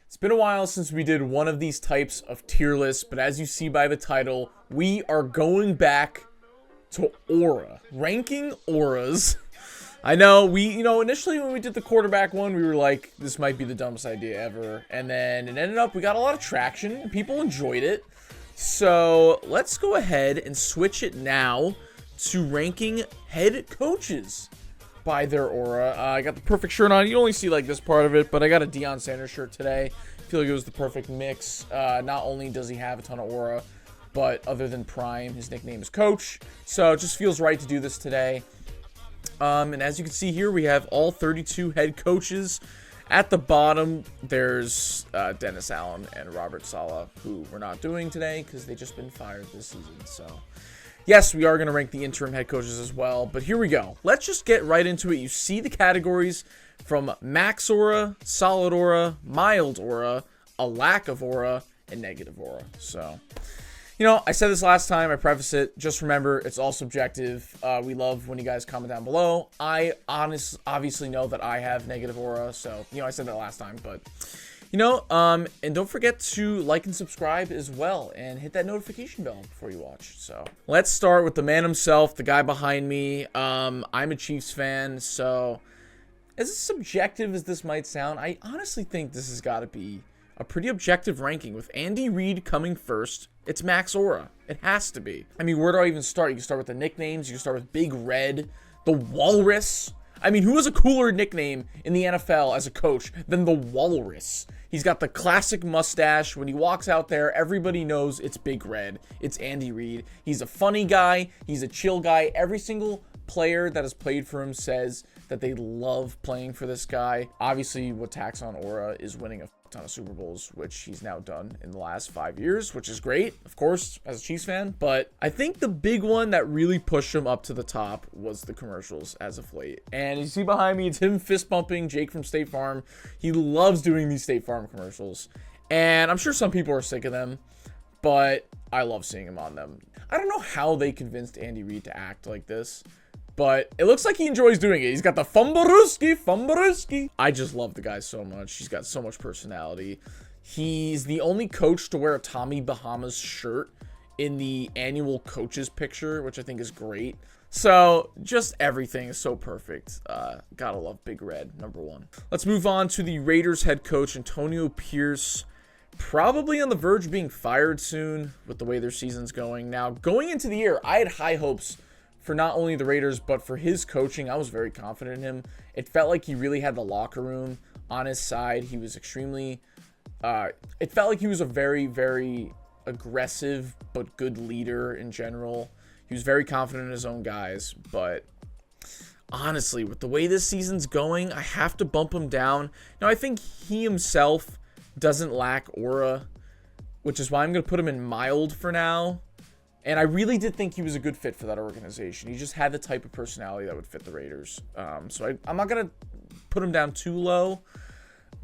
It's been a while since we did one of these types of tier lists, but as you see by the title, we are going back to aura. Ranking auras. I know, initially when we did the quarterback one, we were like, this might be the dumbest idea ever. And then it ended up, we got a lot of traction, and people enjoyed it. So let's go ahead and switch it now to ranking head coaches by their aura. I got the perfect shirt on. You only see like this part of it, but I got a Deion Sanders shirt today. I feel like it was the perfect mix. Not only does he have a ton of aura, but other than Prime, his nickname is Coach. So it just feels right to do this today. And as you can see here, we have all 32 head coaches. At the bottom, there's Dennis Allen and Robert Saleh, who we're not doing today because they've just been fired this season. So yes, we are going to rank the interim head coaches as well, but here we go. Let's just get right into it. You see the categories from max aura, solid aura, mild aura, a lack of aura, and negative aura. So, I said this last time, I preface it. Just remember, it's all subjective. We love when you guys comment down below. I obviously know that I have negative aura, so, I said that last time, but and don't forget to like and subscribe as well and hit that notification bell before you watch. So let's start with the man himself, the guy behind me. I'm a Chiefs fan, so as subjective as this might sound, I honestly think this has got to be a pretty objective ranking with Andy Reid coming first. It's max aura. It has to be. I mean, where do I even start? You can start with the nicknames. You can start with Big Red, the Walrus. I mean, who has a cooler nickname in the NFL as a coach than the Walrus? He's got the classic mustache. When he walks out there, everybody knows it's Big Red. It's Andy Reid. He's a funny guy. He's a chill guy. Every single player that has played for him says that they love playing for this guy. Obviously, what tax on aura is winning a ton of Super Bowls, which he's now done in the last 5 years, which is great, of course, as a Chiefs fan. But I think the big one that really pushed him up to the top was the commercials as of late. And you see behind me, it's him fist bumping Jake from State Farm. He loves doing these State Farm commercials. And I'm sure some people are sick of them, but I love seeing him on them. I don't know how they convinced Andy Reid to act like this, but it looks like he enjoys doing it. He's got the Fumbaruski. I just love the guy so much. He's got so much personality. He's the only coach to wear a Tommy Bahamas shirt in the annual coaches picture, which I think is great. So just everything is so perfect. Gotta love Big Red, number one. Let's move on to the Raiders head coach, Antonio Pierce. Probably on the verge of being fired soon with the way their season's going. Now, going into the year, I had high hopes for not only the Raiders, but for his coaching. I was very confident in him. It felt like he really had the locker room on his side. He was extremely, it felt like he was a very, very aggressive, but good leader in general. He was very confident in his own guys, but honestly, with the way this season's going, I have to bump him down. Now, I think he himself doesn't lack aura, which is why I'm going to put him in mild for now. And I really did think he was a good fit for that organization. He just had the type of personality that would fit the Raiders. So I'm not going to put him down too low,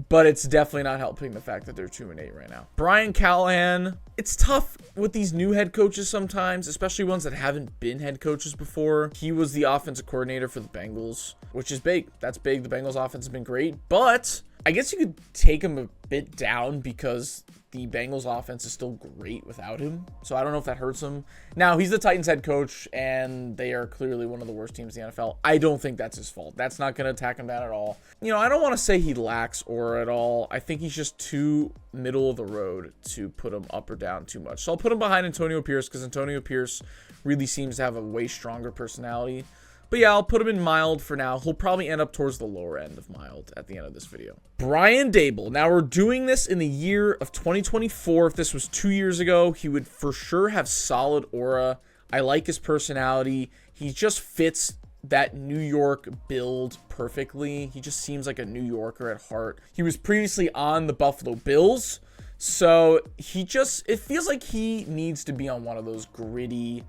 but it's definitely not helping the fact that they're 2-8 right now. Brian Callahan, it's tough with these new head coaches sometimes, especially ones that haven't been head coaches before. He was the offensive coordinator for the Bengals, which is big. That's big. The Bengals offense has been great, but I guess you could take him a bit down because the Bengals offense is still great without him. So I don't know if that hurts him. Now, he's the Titans head coach, and they are clearly one of the worst teams in the NFL. I don't think that's his fault. That's not going to attack him down at all. I don't want to say he lacks aura at all. I think he's just too middle of the road to put him up or down too much. So I'll put him behind Antonio Pierce because Antonio Pierce really seems to have a way stronger personality. But yeah, I'll put him in mild for now. He'll probably end up towards the lower end of mild at the end of this video. Brian Daboll. Now, we're doing this in the year of 2024. If this was 2 years ago, he would for sure have solid aura. I like his personality. He just fits that New York build perfectly. He just seems like a New Yorker at heart. He was previously on the Buffalo Bills. So it feels like he needs to be on one of those gritty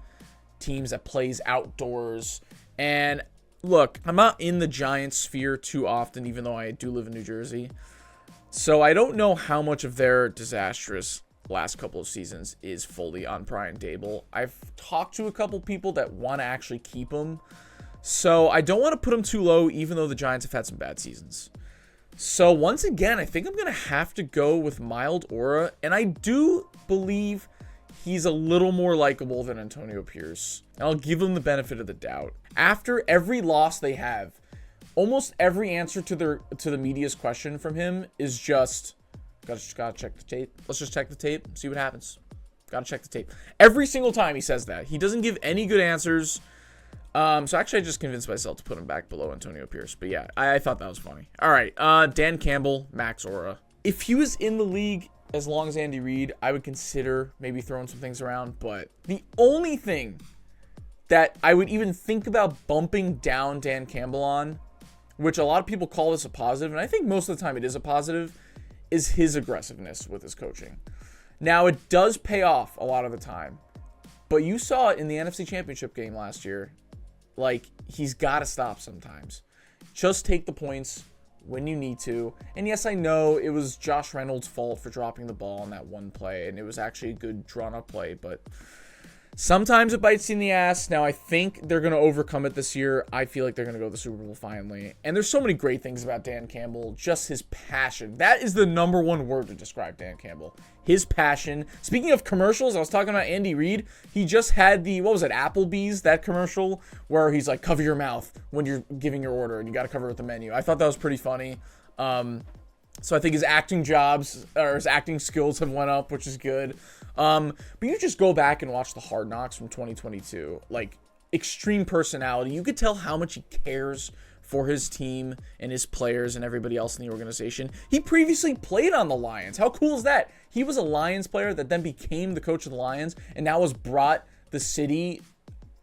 teams that plays outdoors. And look, I'm not in the Giants sphere too often, even though I do live in New Jersey. So I don't know how much of their disastrous last couple of seasons is fully on Brian Daboll. I've talked to a couple people that want to actually keep him. So I don't want to put him too low, even though the Giants have had some bad seasons. So once again, I think I'm going to have to go with mild aura. And I do believe he's a little more likable than Antonio Pierce. I'll give him the benefit of the doubt. After every loss they have, almost every answer to the media's question from him is just, gotta check the tape. Let's just check the tape, see what happens. Gotta check the tape. Every single time he says that. He doesn't give any good answers. So actually I just convinced myself to put him back below Antonio Pierce. But yeah, I thought that was funny. All right, Dan Campbell, max aura. If he was in the league as long as Andy Reid, I would consider maybe throwing some things around. But the only thing that I would even think about bumping down Dan Campbell on, which a lot of people call this a positive, and I think most of the time it is a positive, is his aggressiveness with his coaching. Now, it does pay off a lot of the time, but you saw it in the NFC Championship game last year. Like, he's got to stop sometimes. Just take the points when you need to. And yes, I know it was Josh Reynolds' fault for dropping the ball on that one play, and it was actually a good drawn-up play, but sometimes it bites you in the ass. Now, I think they're going to overcome it this year. I feel like they're going to go to the Super Bowl finally. And there's so many great things about Dan Campbell. Just his passion. That is the number one word to describe Dan Campbell. His passion. Speaking of commercials, I was talking about Andy Reid. He just had the, what was it, Applebee's, that commercial where he's like, cover your mouth when you're giving your order and you got to cover it with the menu. I thought that was pretty funny. So I think his acting skills have went up, which is good. But you just go back and watch the Hard Knocks from 2022. Like, extreme personality. You could tell how much he cares for his team and his players and everybody else in the organization. He previously played on the Lions. How cool is that? He was a Lions player that then became the coach of the Lions and now has brought the city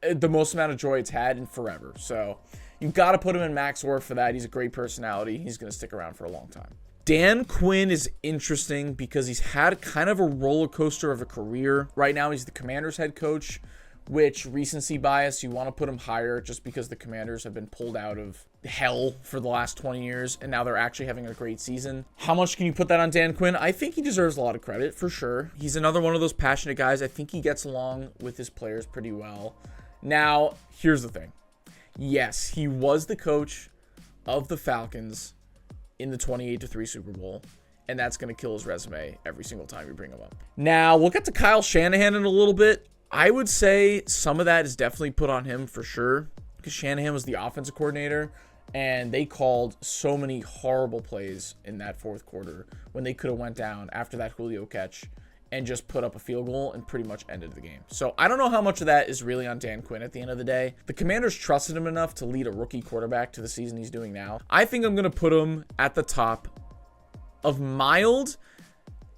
the most amount of joy it's had in forever. So you got to put him in max aura for that. He's a great personality. He's going to stick around for a long time. Dan Quinn is interesting because he's had kind of a roller coaster of a career. Right now, he's the Commanders head coach, which recency bias, you want to put him higher just because the Commanders have been pulled out of hell for the last 20 years, and now they're actually having a great season. How much can you put that on Dan Quinn? I think he deserves a lot of credit, for sure. He's another one of those passionate guys. I think he gets along with his players pretty well. Now, here's the thing. Yes, he was the coach of the Falcons in the 28-3 Super Bowl, and that's going to kill his resume every single time you bring him up. Now, we'll get to Kyle Shanahan in a little bit. I would say some of that is definitely put on him for sure, because Shanahan was the offensive coordinator, and they called so many horrible plays in that fourth quarter when they could have went down after that Julio catch and just put up a field goal and pretty much ended the game. So I don't know how much of that is really on Dan Quinn at the end of the day. The Commanders trusted him enough to lead a rookie quarterback to the season he's doing now. I think I'm going to put him at the top of mild,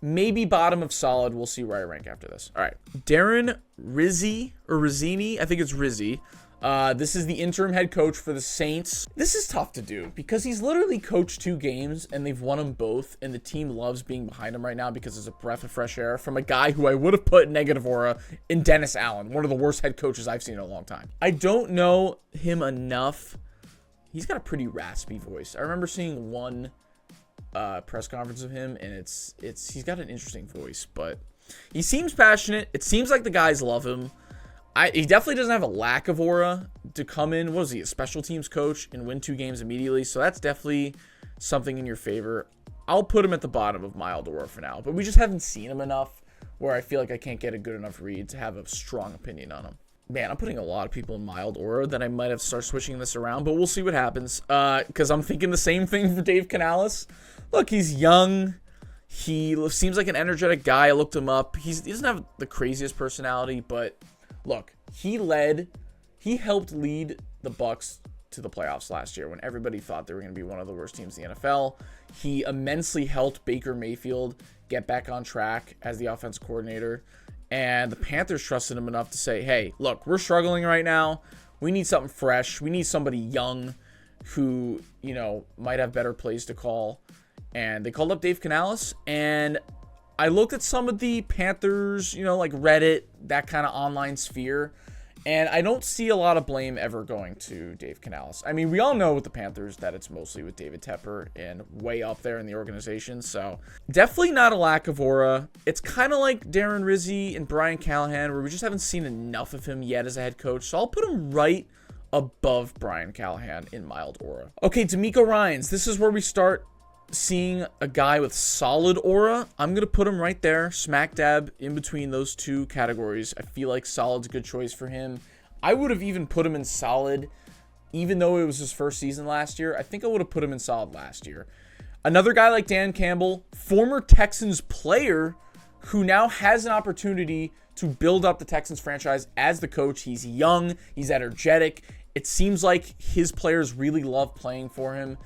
maybe bottom of solid. We'll see where I rank after this. All right. Darren Rizzini. I think it's Rizzi. This is the interim head coach for the Saints. This is tough to do because he's literally coached 2 games and they've won them both, and the team loves being behind him right now because it's a breath of fresh air from a guy who I would have put negative aura in Dennis Allen, one of the worst head coaches I've seen in a long time. I don't know him enough. He's got a pretty raspy voice. I remember seeing one press conference of him, and he's got an interesting voice, but he seems passionate. It seems like the guys love him. He definitely doesn't have a lack of aura to come in. What is he, a special teams coach and win 2 games immediately? So that's definitely something in your favor. I'll put him at the bottom of mild aura for now, but we just haven't seen him enough where I feel like I can't get a good enough read to have a strong opinion on him. Man, I'm putting a lot of people in mild aura that I might have to start switching this around, but we'll see what happens. Because I'm thinking the same thing for Dave Canales. Look, he's young. He seems like an energetic guy. I looked him up. He doesn't have the craziest personality, but look, he helped lead the Bucs to the playoffs last year when everybody thought they were going to be one of the worst teams in the NFL. He immensely helped Baker Mayfield get back on track as the offensive coordinator. And the Panthers trusted him enough to say, hey, look, we're struggling right now. We need something fresh. We need somebody young who, might have better plays to call. And they called up Dave Canales, and I looked at some of the Panthers, like Reddit, that kind of online sphere, and I don't see a lot of blame ever going to Dave Canales. I mean, we all know with the Panthers that it's mostly with David Tepper and way up there in the organization, so definitely not a lack of aura. It's kind of like Darren Rizzi and Brian Callahan, where we just haven't seen enough of him yet as a head coach, so I'll put him right above Brian Callahan in mild aura. Okay, D'Amico Ryans, this is where we start seeing a guy with solid aura, I'm going to put him right there, smack dab in between those two categories. I feel like solid's a good choice for him. I would have even put him in solid, even though it was his first season last year. I think I would have put him in solid last year. Another guy like Dan Campbell, former Texans player who now has an opportunity to build up the Texans franchise as the coach. He's young, he's energetic. It seems like his players really love playing for him.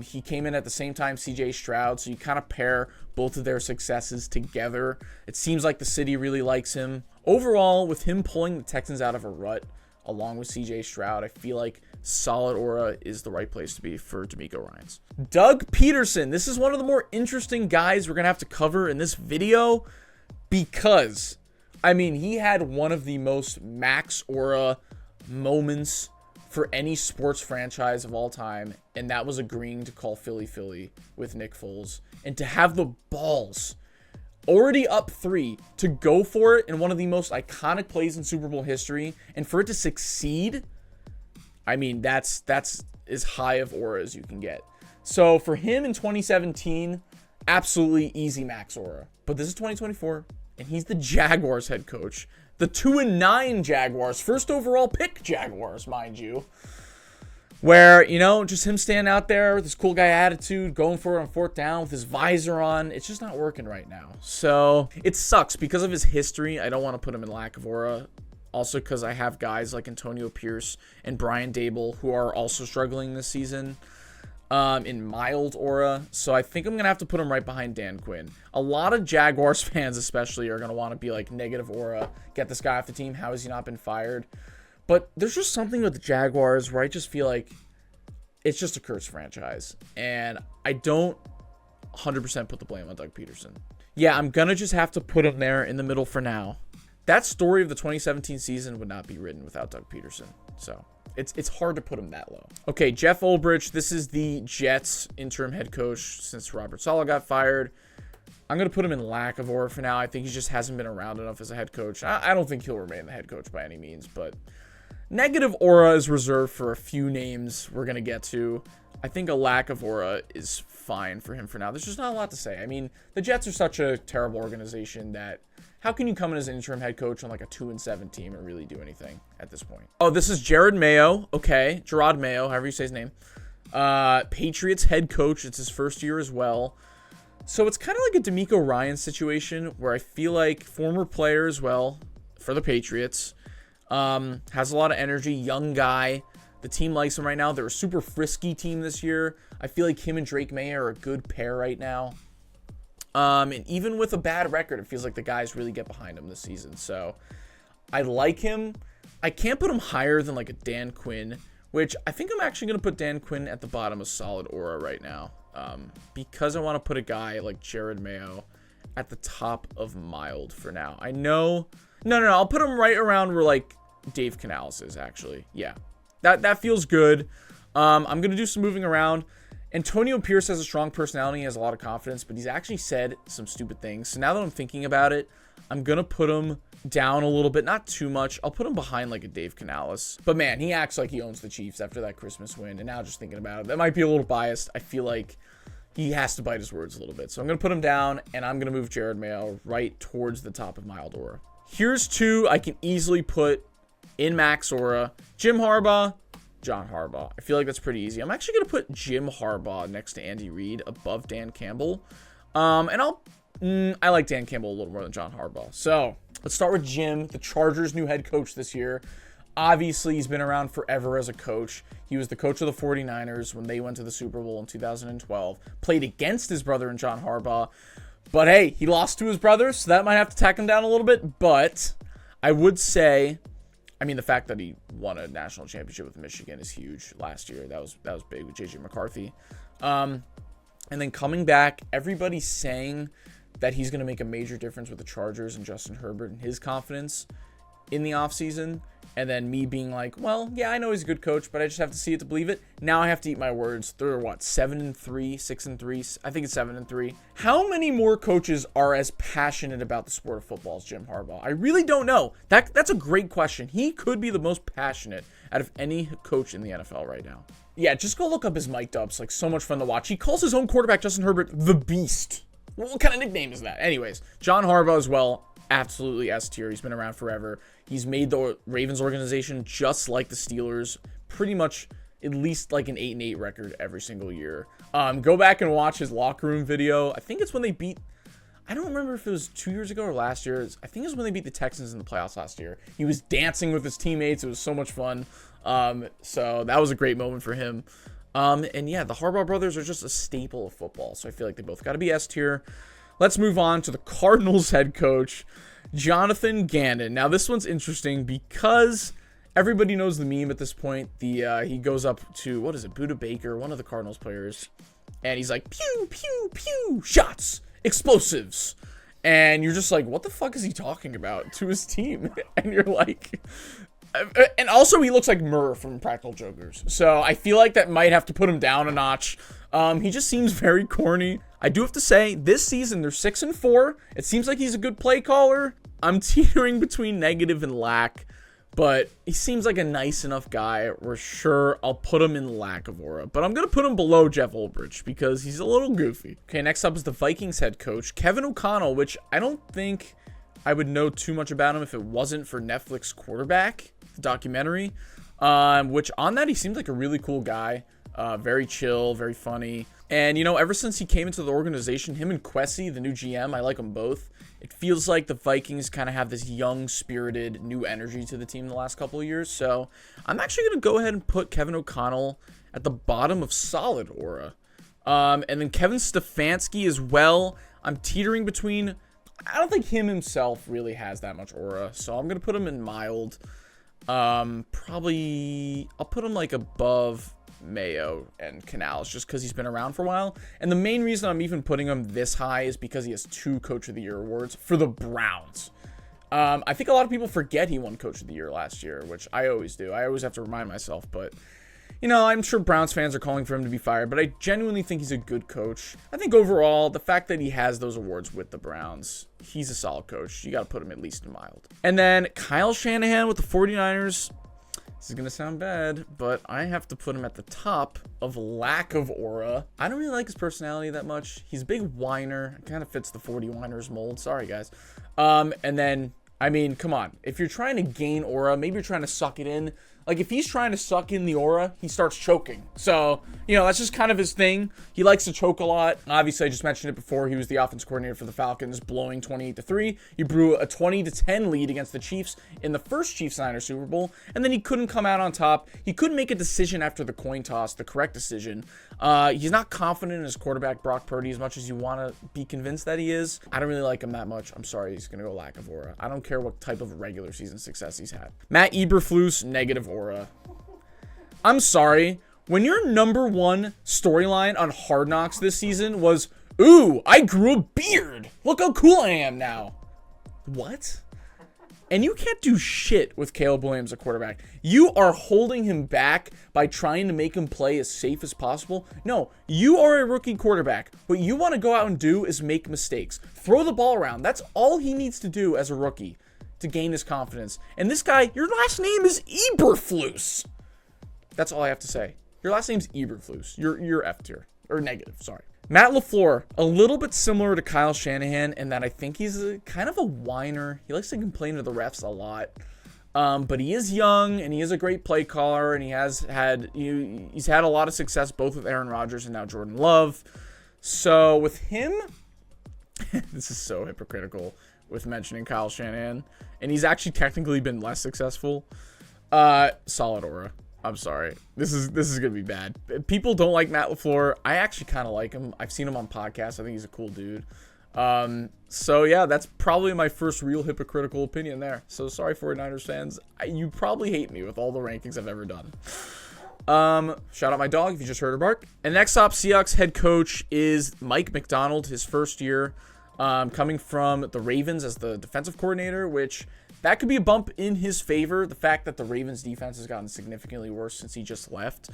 He came in at the same time CJ Stroud, so you kind of pair both of their successes together. It seems like the city really likes him. Overall, with him pulling the Texans out of a rut, along with CJ Stroud, I feel like solid aura is the right place to be for DeMeco Ryans. Doug Peterson. This is one of the more interesting guys we're going to have to cover in this video because, I mean, he had one of the most max aura moments for any sports franchise of all time, and that was agreeing to call Philly Philly with Nick Foles. And to have the balls, already up 3, to go for it in one of the most iconic plays in Super Bowl history, and for it to succeed, I mean, that's as high of aura as you can get. So for him in 2017, absolutely easy max aura. But this is 2024, and he's the Jaguars head coach. The 2-9 Jaguars, first overall pick Jaguars, mind you. Where, you know, just him standing out there with this cool guy attitude, going for it on 4th down with his visor on. It's just not working right now. So it sucks because of his history. I don't want to put him in lack of aura. Also because I have guys like Antonio Pierce and Brian Dable who are also struggling this season in mild aura. So I think I'm going to have to put him right behind Dan Quinn. A lot of Jaguars fans especially are going to want to be like negative aura. Get this guy off the team. How has he not been fired? But there's just something with the Jaguars where I just feel like it's just a cursed franchise. And I don't 100% put the blame on Doug Peterson. Yeah, I'm going to just have to put him there in the middle for now. That story of the 2017 season would not be written without Doug Peterson. So it's hard to put him that low. Okay, Jeff Ulbrich. This is the Jets interim head coach since Robert Saleh got fired. I'm going to put him in lack of aura for now. I think he just hasn't been around enough as a head coach. I don't think he'll remain the head coach by any means, but negative aura is reserved for a few names we're going to get to. I think a lack of aura is fine for him for now. There's just not a lot to say. I mean, the Jets are such a terrible organization that how can you come in as an interim head coach on like a 2-7 team and really do anything at this point? Oh, this is Jared Mayo. Okay, Gerard Mayo, however you say his name. Patriots head coach. It's his first year as well. So it's kind of like a DeMeco Ryans situation where I feel like former player as well for the Patriots. Has a lot of energy, young guy. The team likes him right now. They're a super frisky team this year. I feel like him and Drake May are a good pair right now. And even with a bad record, it feels like the guys really get behind him this season. So I like him. I can't put him higher than like a Dan Quinn, which I think I'm actually going to put Dan Quinn at the bottom of solid aura right now. Because I want to put a guy like Jared Mayo at the top of mild for now. I know. No. I'll put him right around where like Dave Canales is actually. Yeah, that feels good. I'm going to do some moving around. Antonio Pierce has a strong personality. He has a lot of confidence, but he's actually said some stupid things. So now that I'm thinking about it, I'm going to put him down a little bit. Not too much. I'll put him behind like a Dave Canales. But man, he acts like he owns the Chiefs after that Christmas win. And now just thinking about it, that might be a little biased. I feel like he has to bite his words a little bit. So I'm going to put him down, and I'm going to move Jared Mayo right towards the top of mild aura. Here's two I can easily put in max aura. Jim Harbaugh, John Harbaugh. I feel like that's pretty easy. I'm actually going to put Jim Harbaugh next to Andy Reid above Dan Campbell. And I like Dan Campbell a little more than John Harbaugh. So let's start with Jim, the Chargers' new head coach this year. Obviously, he's been around forever as a coach. He was the coach of the 49ers when they went to the Super Bowl in 2012. Played against his brother and John Harbaugh. But hey, he lost to his brother, so that might have to tack him down a little bit. But I would say, I mean, the fact that he won a national championship with Michigan is huge last year. That was big with J.J. McCarthy. And then coming back, everybody's saying that he's going to make a major difference with the Chargers and Justin Herbert and his confidence in the offseason. And then me being like, well, yeah, I know he's a good coach, but I just have to see it to believe it. Now I have to eat my words. They're what, 7-3, 6-3? I think it's 7-3. How many more coaches are as passionate about the sport of football as Jim Harbaugh? I really don't know. That's a great question. He could be the most passionate out of any coach in the NFL right now. Yeah, just go look up his mic dubs. Like, so much fun to watch. He calls his own quarterback, Justin Herbert, the Beast. What kind of nickname is that? Anyways, John Harbaugh as well. Absolutely S tier. He's been around forever. He's made the Ravens organization just like the Steelers. Pretty much at least like an 8-8 record every single year. Go back and watch his locker room video. I think it's when they beat... I don't remember if it was 2 years ago or last year. I think it was when they beat the Texans in the playoffs last year. He was dancing with his teammates. It was so much fun. So that was a great moment for him. And yeah, the Harbaugh brothers are just a staple of football. So I feel like they both got to be S tier. Let's move on to the Cardinals head coach, Jonathan Gannon. Now this one's interesting because everybody knows the meme at this point. He goes up to, what is it, Buda Baker, one of the Cardinals players. And he's like, pew, pew, pew, shots. Explosives. And you're just like, what the fuck is he talking about to his team? And you're like, and also he looks like Murr from Practical Jokers. So I feel like that might have to put him down a notch. He just seems very corny. I do have to say, this season they're 6-4. It seems like he's a good play caller. I'm teetering between negative and lack. But he seems like a nice enough guy where sure, I'll put him in lack of aura. But I'm going to put him below Jeff Ulbrich because he's a little goofy. Okay, next up is the Vikings head coach, Kevin O'Connell, which I don't think I would know too much about him if it wasn't for Netflix Quarterback, the documentary. Which on that, he seems like a really cool guy. Very chill, very funny. And, you know, ever since he came into the organization, him and Kwesi, the new GM, I like them both. It feels like the Vikings kind of have this young, spirited, new energy to the team the last couple of years. So I'm actually going to go ahead and put Kevin O'Connell at the bottom of solid aura. And then Kevin Stefanski as well. I'm teetering between... I don't think him himself really has that much aura. So I'm going to put him in mild. Probably... I'll put him like above Mayo and Canales just because he's been around for a while. And the main reason I'm even putting him this high is because he has 2 Coach of the Year awards for the Browns. I think a lot of people forget he won Coach of the Year last year, which I always do. I always have to remind myself, but you know, I'm sure Browns fans are calling for him to be fired, but I genuinely think he's a good coach. I think overall, the fact that he has those awards with the Browns, he's a solid coach. You got to put him at least in mild. And then Kyle Shanahan with the 49ers. This is going to sound bad, but I have to put him at the top of lack of aura. I don't really like his personality that much. He's a big whiner. It kind of fits the 40 whiners mold. Sorry, guys. And then, I mean, come on. If you're trying to gain aura, maybe you're trying to suck it in. Like, if he's trying to suck in the aura, he starts choking. So, you know, that's just kind of his thing. He likes to choke a lot. Obviously, I just mentioned it before. He was the offense coordinator for the Falcons, blowing 28-3. He blew a 20-10 lead against the Chiefs in the first Chiefs-Niners Super Bowl. And then he couldn't come out on top. He couldn't make a decision after the coin toss, the correct decision. He's not confident in his quarterback, Brock Purdy, as much as you want to be convinced that he is. I don't really like him that much. I'm sorry, he's going to go lack of aura. I don't care what type of regular season success he's had. Matt Eberflus, negative aura. I'm sorry. When your number one storyline on Hard Knocks this season was, ooh, I grew a beard. Look how cool I am now. What? And you can't do shit with Caleb Williams at quarterback. You are holding him back by trying to make him play as safe as possible. No, you are a rookie quarterback. What you want to go out and do is make mistakes. Throw the ball around. That's all he needs to do as a rookie to gain his confidence. And this guy, your last name is Eberflus. That's all I have to say. Your last name's Eberflus. You're F tier. Or negative, sorry. Matt LaFleur, a little bit similar to Kyle Shanahan in that I think he's kind of a whiner. He likes to complain to the refs a lot. But he is young, and he is a great play caller, and he's had a lot of success both with Aaron Rodgers and now Jordan Love. So with him, this is so hypocritical with mentioning Kyle Shanahan, and he's actually technically been less successful. Solid aura. I'm sorry. This is going to be bad. People don't like Matt LaFleur. I actually kind of like him. I've seen him on podcasts. I think he's a cool dude. So, yeah, that's probably my first real hypocritical opinion there. So, sorry, 49ers fans. You probably hate me with all the rankings I've ever done. Shout out my dog if you just heard her bark. And next up, Seahawks head coach is Mike McDonald, his first year, coming from the Ravens as the defensive coordinator, which... that could be a bump in his favor, the fact that the Ravens defense has gotten significantly worse since he just left.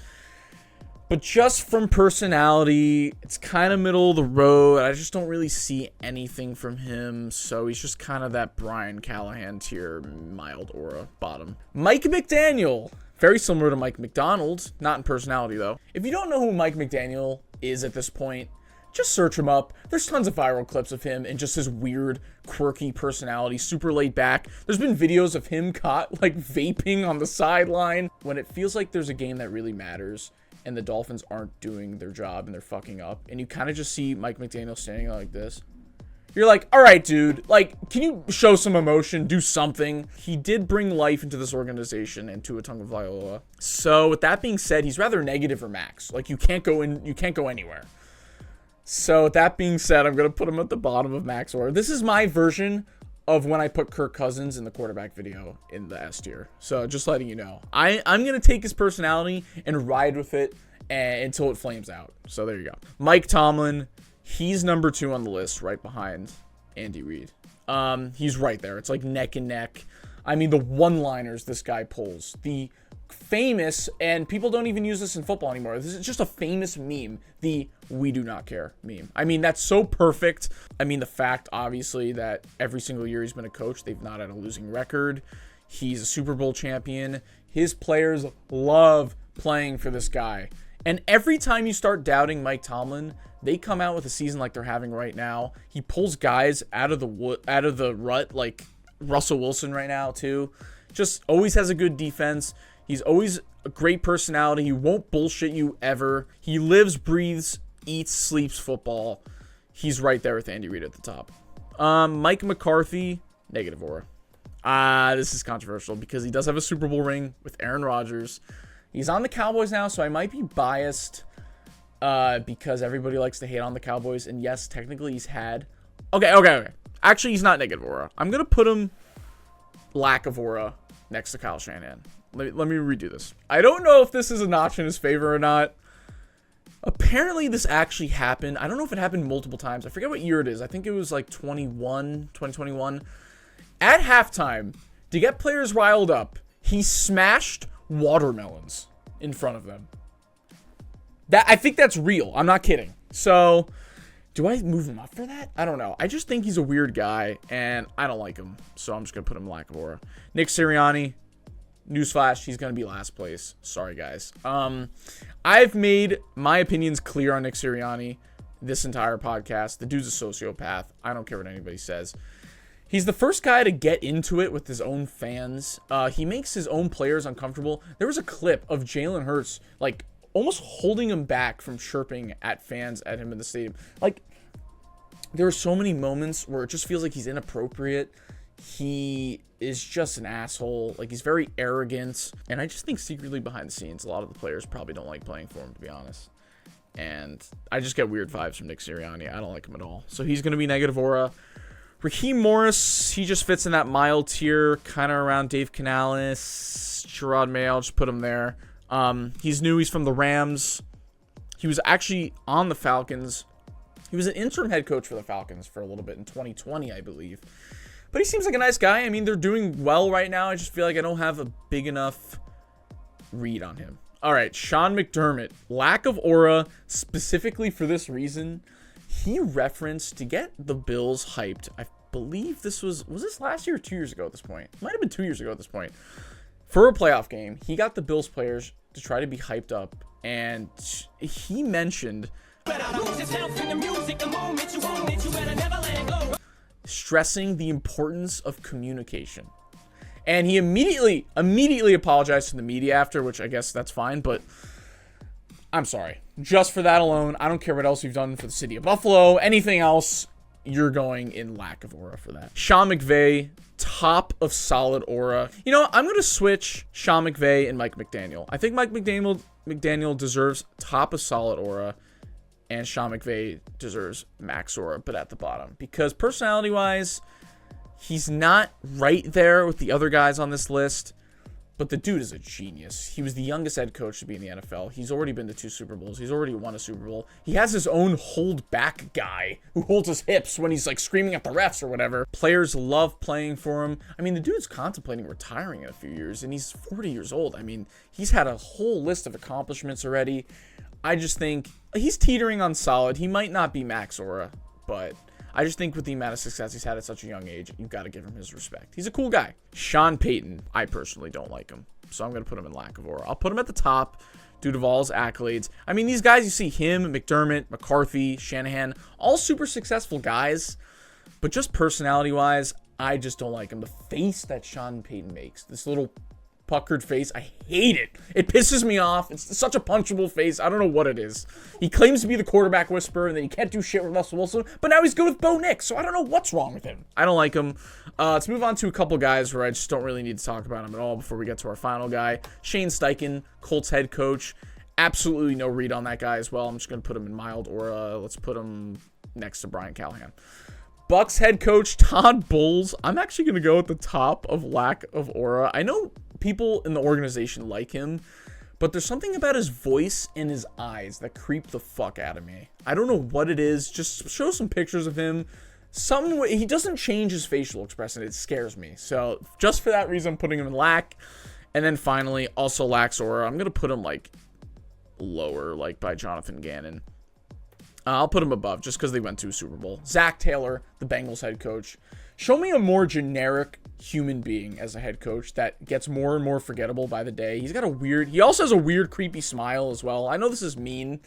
But just from personality, it's kind of middle of the road. I just don't really see anything from him. So he's just kind of that Brian Callahan tier, mild aura, bottom. Mike McDaniel, Very similar to Mike McDonald, not in personality though. If you don't know who Mike McDaniel is at this point, just search him up. There's tons of viral clips of him and just his weird, quirky personality, super laid back. There's been videos of him caught like vaping on the sideline. When it feels like there's a game that really matters and the Dolphins aren't doing their job and they're fucking up, and you kind of just see Mike McDaniel standing like this, you're like, all right, dude, like, can you show some emotion, do something? He did bring life into this organization and Tua Tagovailoa. So with that being said, he's rather negative or max. Like, you can't go anywhere. So with that being said, I'm going to put him at the bottom of max order. This is my version of when I put Kirk Cousins in the quarterback video in the S tier. So just letting you know. I'm going to take his personality and ride with it until it flames out. So there you go. Mike Tomlin. He's number 2 on the list, right behind Andy Reid. He's right there. It's like neck and neck. I mean, the one-liners this guy pulls. The famous, and people don't even use this in football anymore. This is just a famous meme. The "we do not care" meme. I mean, that's so perfect. I mean, the fact, obviously, that every single year he's been a coach, they've not had a losing record. He's a Super Bowl champion. His players love playing for this guy. And every time you start doubting Mike Tomlin, they come out with a season like they're having right now. He pulls guys out of the rut, like Russell Wilson right now too. Just always has a good defense. He's always a great personality. He won't bullshit you ever. He lives, breathes, eats, sleeps football. He's right there with Andy Reid at the top. Mike McCarthy, negative aura. This is controversial because he does have a Super Bowl ring with Aaron Rodgers. He's on the Cowboys now, so I might be biased because everybody likes to hate on the Cowboys. And yes, technically he's had... Okay. Actually, he's not negative aura. I'm going to put him lack of aura next to Kyle Shanahan. Let me redo this. I don't know if this is a notch in his favor or not. Apparently, this actually happened. I don't know if it happened multiple times. I forget what year it is. I think it was like 2021. At halftime, to get players riled up, he smashed watermelons in front of them. I think that's real. I'm not kidding. So, do I move him up for that? I don't know. I just think he's a weird guy, and I don't like him. So, I'm just going to put him lack of aura. Nick Sirianni. Newsflash, he's going to be last place. Sorry, guys. I've made my opinions clear on Nick Sirianni this entire podcast. The dude's a sociopath. I don't care what anybody says. He's the first guy to get into it with his own fans. He makes his own players uncomfortable. There was a clip of Jalen Hurts, like, almost holding him back from chirping at fans at him in the stadium. Like, there are so many moments where it just feels like he's inappropriate. He is just an asshole. Like, he's very arrogant. And I just think secretly behind the scenes, a lot of the players probably don't like playing for him, to be honest. And I just get weird vibes from Nick Sirianni. I don't like him at all. So he's going to be negative aura. Raheem Morris, he just fits in that mild tier, kind of around Dave Canales, Gerard May. I'll just put him there. He's new. He's from the Rams. He was actually on the Falcons. He was an interim head coach for the Falcons for a little bit in 2020, I believe. But he seems like a nice guy. I mean, they're doing well right now. I just feel like I don't have a big enough read on him. All right, Sean McDermott. Lack of aura, specifically for this reason. He referenced to get the Bills hyped. I believe this was this last year or 2 years ago at this point? It might have been 2 years ago at this point. For a playoff game, he got the Bills players to try to be hyped up. And he mentioned... stressing the importance of communication. And he immediately apologized to the media after, which I guess that's fine, but I'm sorry. Just for that alone, I don't care what else you've done for the city of Buffalo. Anything else, you're going in lack of aura for that. Sean McVay, top of solid aura. You know, I'm going to switch Sean McVay and Mike McDaniel. I think Mike McDaniel deserves top of solid aura. And Sean McVay deserves max aura, but at the bottom. Because personality-wise, he's not right there with the other guys on this list. But the dude is a genius. He was the youngest head coach to be in the NFL. He's already been to 2 Super Bowls. He's already won a Super Bowl. He has his own hold-back guy who holds his hips when he's, like, screaming at the refs or whatever. Players love playing for him. I mean, the dude's contemplating retiring in a few years, and he's 40 years old. I mean, he's had a whole list of accomplishments already. I just think he's teetering on solid. He might not be max aura, but I just think with the amount of success he's had at such a young age, you've got to give him his respect. He's a cool guy. Sean Payton, I personally don't like him. so I'm going to put him in lack of aura. I'll put him at the top due to all his accolades. I mean, these guys, you see him, McDermott, McCarthy, Shanahan, all super successful guys, but just personality-wise, I just don't like him. The face that Sean Payton makes, this little puckered face, I hate it. It pisses me off. It's such a punchable face. I don't know what it is. He claims to be the quarterback whisperer, and then he can't do shit with Russell Wilson, but now he's good with Bo Nix, so I don't know what's wrong with him. I don't like him. Let's move on to a couple guys where I just don't really need to talk about him at all before we get to our final guy. Shane Steichen, Colts head coach. Absolutely no read on that guy as well. I'm just going to put him in mild aura. Let's put him next to Brian Callahan. Bucks head coach Todd Bowles. I'm actually going to go at the top of lack of aura. I know people in the organization like him, but there's something about his voice and his eyes that creep the fuck out of me. I don't know what it is. Just show some pictures of him. He doesn't change his facial expression. It scares me. So just for that reason, I'm putting him in lack. And then finally, also lacks aura. I'm going to put him like lower, like by Jonathan Gannon. I'll put him above just because they went to a Super Bowl. Zach Taylor, the Bengals head coach. Show me a more generic human being as a head coach that gets more and more forgettable by the day. He also has a weird, creepy smile as well. I know this is mean.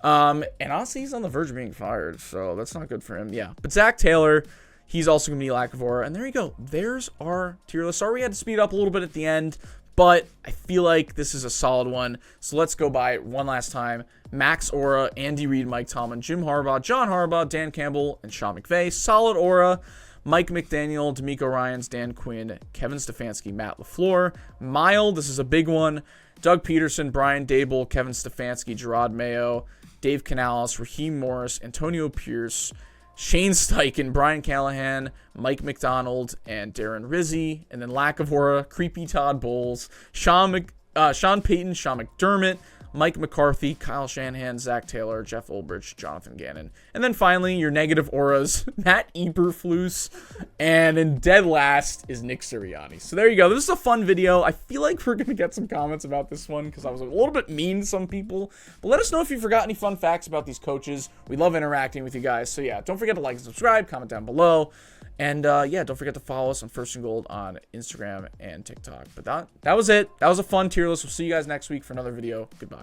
And honestly, he's on the verge of being fired, so that's not good for him. Yeah, but Zach Taylor, he's also going to be lack of aura. And there you go. There's our tier list. Sorry we had to speed up a little bit at the end, but I feel like this is a solid one. So let's go by it one last time. Max aura, Andy Reid, Mike Tomlin, Jim Harbaugh, John Harbaugh, Dan Campbell, and Sean McVay. Solid aura, Mike McDaniel, D'Amico Ryans, Dan Quinn, Kevin Stefanski, Matt LaFleur. Mild, this is a big one. Doug Peterson, Brian Dable, Kevin Stefanski, Gerard Mayo, Dave Canales, Raheem Morris, Antonio Pierce, Shane Steichen, Brian Callahan, Mike McDonald, and Darren Rizzi. And then lack of aura, creepy Todd Bowles, Sean Payton, Sean McDermott, Mike McCarthy, Kyle Shanahan, Zach Taylor, Jeff Ulbrich, Jonathan Gannon. And then finally, your negative auras, Matt Eberflus, and in dead last is Nick Sirianni. So there you go. This is a fun video. I feel like we're going to get some comments about this one because I was a little bit mean to some people. But let us know if you forgot any fun facts about these coaches. We love interacting with you guys. So yeah, don't forget to like and subscribe, comment down below. And yeah, don't forget to follow us on First and Gold on Instagram and TikTok. But that was it. That was a fun tier list. We'll see you guys next week for another video. Goodbye.